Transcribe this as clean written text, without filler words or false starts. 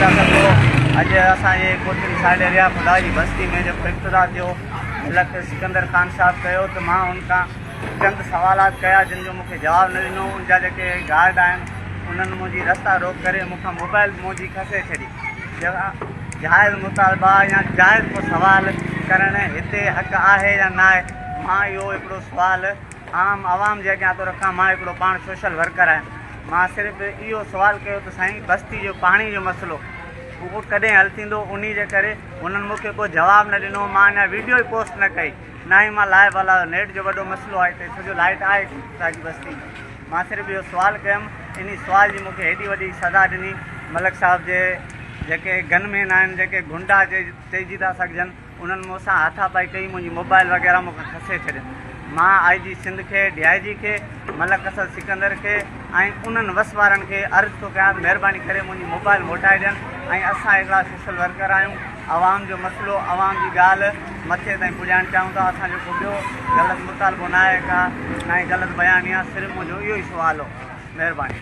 था सघो। अॼु असांजे कोतरी साइड एरिया खुदा जी बस्ती में जेको इब्तिदा थियो मलक सिकंदर ख़ान साहब कयो, त मां उनखां चंद सवालात कया जिन जो मूंखे जवाबु न ॾिनो। उनजा जेके गार्ड आहिनि उन्हनि मुंहिंजी रस्ता रोक करे मूंखां मोबाइल मुंहिंजी खसे छॾी। जाइज़ मुतालबा या जाइज़ को सवाल करणु हिते हक़ आहे या न आहे? मां इहो हिकिड़ो सुवाल आम आवाम जे अॻियां थो रखां। मां हिकिड़ो पाण सोशल वर्कर आहियां। मां सिर्फ़ु इहो सुवाल कयो त साईं बस्ती जो पाणी जो मसइलो उहो कॾहिं हल थींदो? उन जे करे उन्हनि मूंखे को जवाबु न ॾिनो। मां अञा वीडियो ई पोस्ट न कई, न ई मां लाइव हलायो। नेट जो वॾो मसइलो आहे हिते, छो जो लाइट आहे तव्हांजी बस्ती में। मां सिर्फ़ु इहो सुवाल कयुमि। इन सुवाल जी मूंखे हेॾी वॾी सज़ा ॾिनी मलक साहब जे जेके गनमैन आहिनि, जेके गुंडा चइजी था सघजनि, उन्हनि मूंसां हाथापाई कई, मुंहिंजी मोबाइल वग़ैरह मूंखां खसे छॾियनि। मां IG सिंध खे, DIG खे, मलक असद सिकंदर खे ऐं उन्हनि वस वारनि खे अर्ज़ु थो कयां त महिरबानी करे मुंहिंजी मोबाइल मोटाए ॾियनि। ऐं असां हिकिड़ा सोशल वर्कर आहियूं, आवाम जो मसइलो, आवाम जी ॻाल्हि मथे ताईं पुॼाइणु चाहियूं था। असांजो को ॿियो ग़लति मुतालबो न आहे का, न ई ग़लति बयानी आहे। सिर्फ़ु मुंहिंजो इहो ई सुवालु हो। महिरबानी।